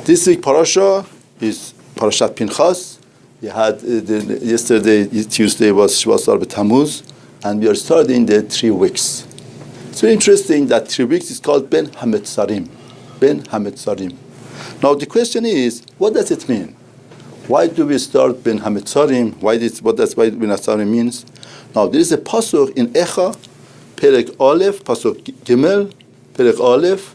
This week parasha is Parashat Pinchas. We had yesterday, Tuesday was Shivasar B'Tammuz, and we are starting the 3 weeks. It's very interesting that 3 weeks is called Ben HaMetzarim. Ben HaMetzarim. Now the question is, what does it mean? Why do we start Ben HaMetzarim? What does Ben HaMetzarim means? Now there is a pasuk in Echa, Perek Aleph, pasuk Gimel, Perek Aleph,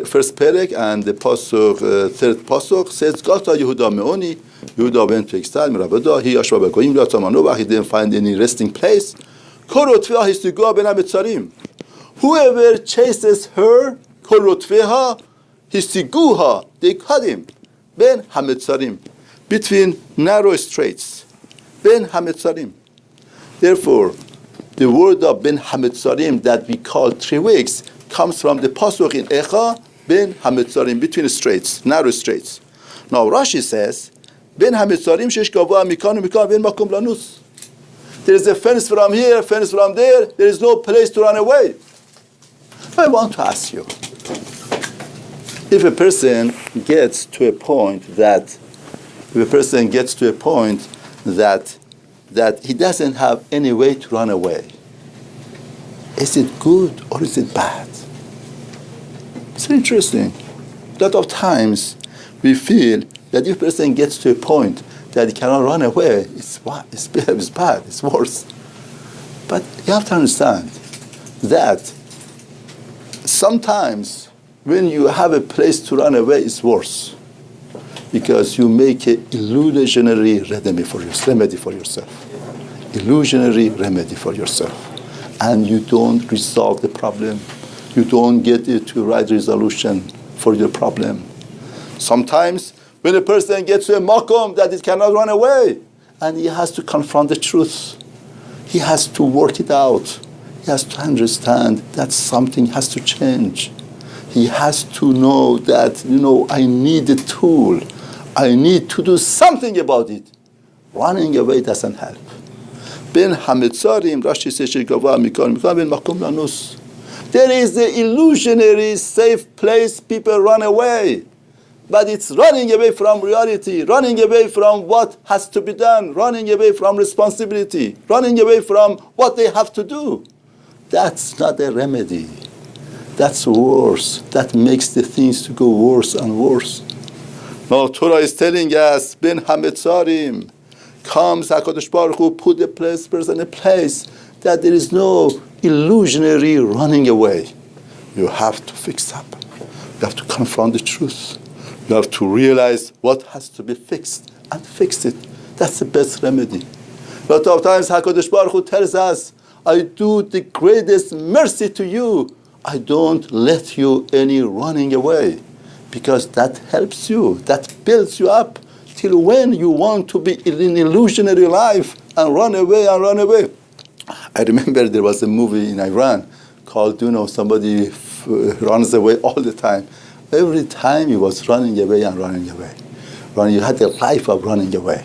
first Perek, and the pasuk, third pasuk says, Gata Yehuda Meoni, Yehuda went to exile, Merabada, he Ashwa Begoim, Latamanoba, he didn't find any resting place. Korotveha is to go Ben HaMetzarim. Whoever chases her, Korotveha, Histiguha, they cut him. Ben HaMetzarim. Between narrow straits. Ben HaMetzarim. Therefore, the word of Ben HaMetzarim that we call 3 weeks comes from the pasuk in Echa, Ben HaMetzarim, between straits, narrow straits. Now Rashi says, Ben HaMetzarim shesh gavua mikanu mikan ben makom lanus. There is a fence from here, a fence from there. There is no place to run away. I want to ask you, if a person gets to a point that he doesn't have any way to run away, is it good or is it bad? It's interesting. A lot of times we feel that if a person gets to a point that he cannot run away, it's bad, it's worse. But you have to understand that sometimes when you have a place to run away, it's worse. Because you make an illusionary remedy for yourself. Illusionary remedy for yourself. And you don't resolve the problem. You don't get it to the right resolution for your problem. Sometimes when a person gets to a makom that he cannot run away, and he has to confront the truth, he has to work it out. He has to understand that something has to change. He has to know that, I need a tool. I need to do something about it. Running away doesn't help. Ben HaMetzarim, Rashi says, Ben makom lanus. There is the illusionary safe place people run away. But it's running away from reality, running away from what has to be done, running away from responsibility, running away from what they have to do. That's not a remedy. That's worse. That makes the things to go worse and worse. Now Torah is telling us, Ben HaMetzarim, comes HaKadosh Baruch Hu, put the person in a place that there is no illusionary running away. You have to fix up. You have to confront the truth. You have to realize what has to be fixed and fix it. That's the best remedy. A lot of times HaKadosh Baruch Hu tells us, I do the greatest mercy to you. I don't let you any running away. Because that helps you, that builds you up till when you want to be in an illusionary life and run away. I remember there was a movie in Iran called, somebody runs away all the time. Every time he was running away. You had a life of running away.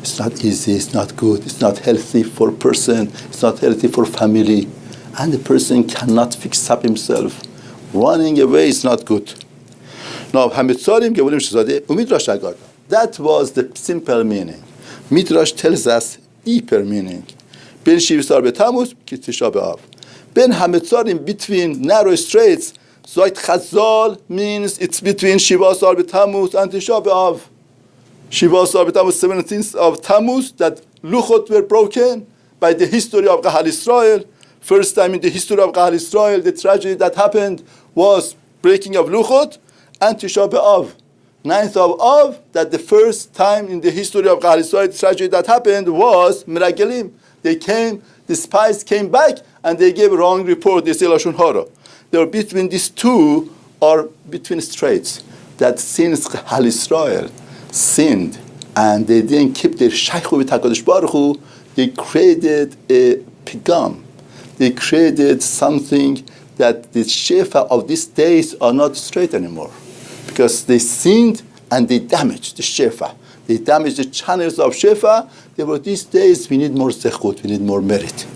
It's not easy, it's not good, it's not healthy for a person, it's not healthy for family. And the person cannot fix up himself. Running away is not good. Now, that was the simple meaning. Midrash tells us deeper meaning. Ben Shivasar B'Tammuz, Tisha B'Av. Ben HaMetzarim, between narrow straits, Zoit Chazal means it's between Shivasar B'Tammuz and Tisha B'Av. Shivasar B'Tammuz, 17th of Tammuz, that Luchot were broken by the history of Kahal Israel. First time in the history of Kahal Israel, the tragedy that happened was breaking of Luchot. And Tisha B'Av, 9th of Av, that the first time in the history of Kahal Israel, the tragedy that happened was Meragelim. The spies came back and they gave a wrong report. They say Lashon Hara. They were between these two, or between straits, that since Kahal Israel sinned and they didn't keep their shaykhut with HaKadosh Baruch Hu, they created a pigam. They created something that the shefa of these days are not straight anymore. Because they sinned and they damaged the shefa. They damaged the channels of shefa. These days we need more zechut, we need more merit.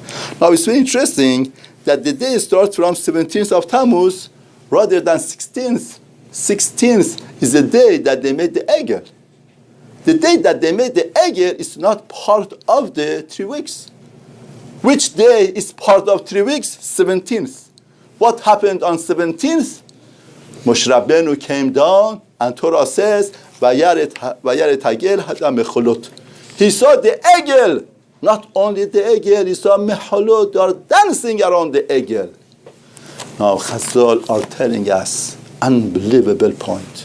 Now it's very interesting that the day starts from 17th of Tammuz rather than 16th. 16th is the day that they made the egel. The day that they made the egel is not part of the 3 weeks. Which day is part of 3 weeks? 17th. What happened on 17th? Moshe Rabbeinu came down, and Torah says, "Vayaret hagel hadam mecholot." He saw the egel. Not only the egel, he saw mecholot. They are dancing around the egel. Now, Chazal are telling us unbelievable point.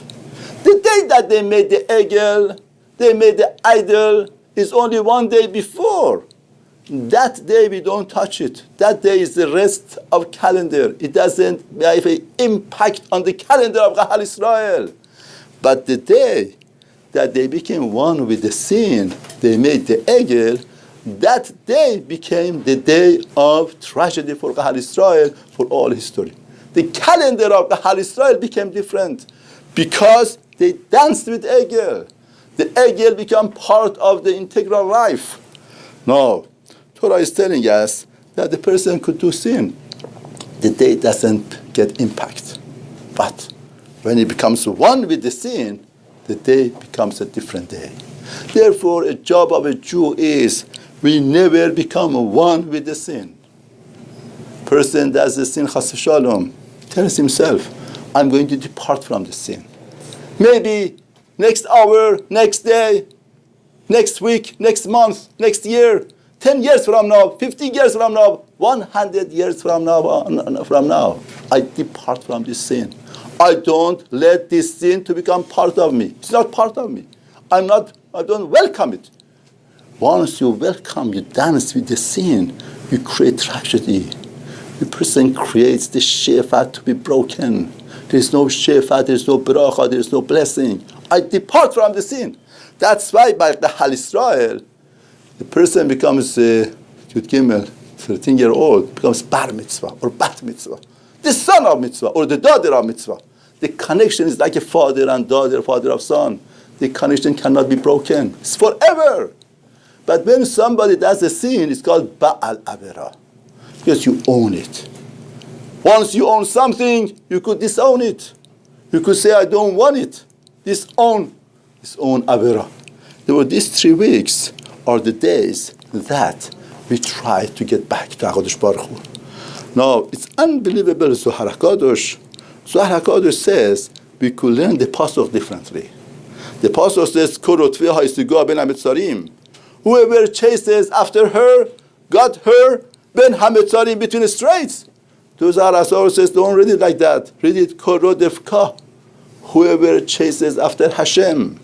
The day that they made the egel, they made the idol, is only 1 day before. That day we don't touch it. That day is the rest of calendar. It doesn't have an impact on the calendar of Klal Israel. But the day that they became one with the sin, they made the egel, that day became the day of tragedy for Klal Israel for all history. The calendar of Klal Israel became different because they danced with egel. The egel became part of the integral life. Now, Torah is telling us that the person could do sin. The day doesn't get impact. But when it becomes one with the sin, the day becomes a different day. Therefore, a job of a Jew is we never become one with the sin. Person does the sin, chas v'shalom, tells himself, I'm going to depart from the sin. Maybe next hour, next day, next week, next month, next year, 10 years from now, 15 years from now, 100 years from now, I depart from this sin. I don't let this sin to become part of me. It's not part of me. I don't welcome it. Once you welcome, you dance with the sin, you create tragedy. The person creates the shefa to be broken. There is no shefa, there is no bracha, there is no blessing. I depart from the sin. That's why by the Klal Israel, the person becomes Yud Gimel, 13-year-old, becomes bar mitzvah or bat mitzvah, the son of mitzvah or the daughter of mitzvah. The connection is like a father and daughter, father of son. The connection cannot be broken. It's forever. But when somebody does a sin, it's called Ba'al Avera, because you own it. Once you own something, you could disown it. You could say, I don't want it. Disown Avera. These 3 weeks are the days that we try to get back to HaKadosh Baruch Hu. Now, it's unbelievable. Zohar HaKadosh says we could learn the pasuk differently. The pasuk says, Korotveha istigoa ben hametzarim. Whoever chases after her, got her, ben hametzarim, between the straits. The Zohar says, don't read it like that. Read it, Korodevka. Whoever chases after Hashem.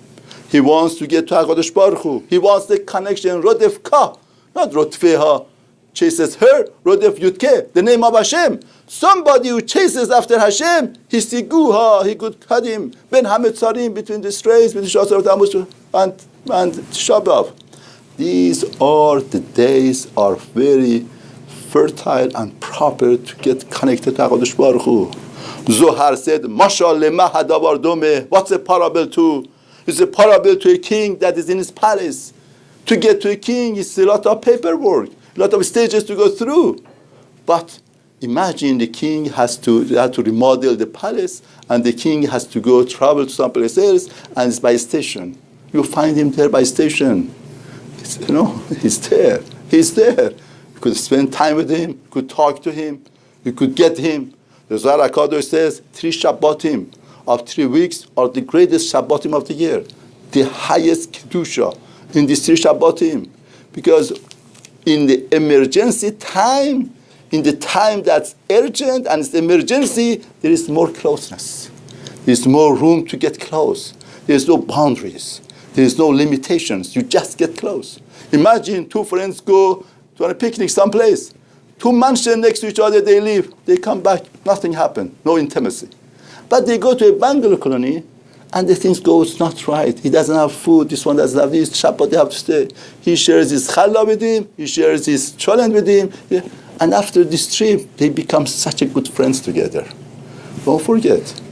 He wants to get to HaKadosh Baruch Hu. He wants the connection, Rodefka, not Rotfeha. Chases her, Rodef Yudke, the name of Hashem. Somebody who chases after Hashem, Hisiguha, he could cut him. Ben Hametzarim, between the straits, between Shasar Tammuz and Shabbat. These are the days are very fertile and proper to get connected to HaKadosh Baruch Hu. Zohar said, Mashal lema hadavar dome. What's a parable to? It's a parable to a king that is in his palace. To get to a king is a lot of paperwork, a lot of stages to go through. But imagine the king has to remodel the palace, and the king has to go travel to someplace else, and it's by station. You find him there by station. He's there. He's there. You could spend time with him. You could talk to him. You could get him. The Zohar HaKadosh says 3 Shabbatim of 3 weeks are the greatest Shabbatim of the year, the highest Kedusha in these 3 Shabbatim. Because in the emergency time, in the time that's urgent and it's emergency, there is more closeness. There's more room to get close. There's no boundaries. There's no limitations. You just get close. Imagine 2 friends go to a picnic someplace. 2 mansions next to each other, they live. They come back, nothing happened, no intimacy. But they go to a bungalow colony, and the things goes not right. He doesn't have food, this one doesn't have this, Shabbat they have to stay. He shares his challah with him, he shares his cholent with him. And after this trip, they become such a good friends together. Don't forget,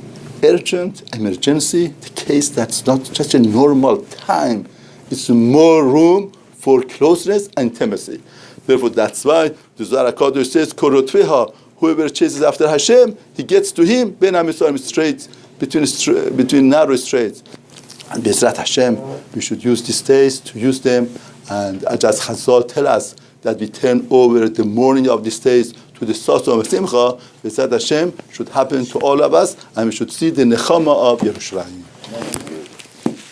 urgent, emergency, the case that's not just a normal time. It's more room for closeness and intimacy. Therefore, that's why the Zohar HaKadosh says, Korotveha, whoever chases after Hashem, he gets to him. Ben HaMitzrayim straight, between narrow straits. And Bezrat Hashem, we should use these days to use them. And as Chazal tell us that we turn over the morning of these days to the Sason of Simcha, Bezrat Hashem should happen to all of us, and we should see the Nechama of Yerushalayim.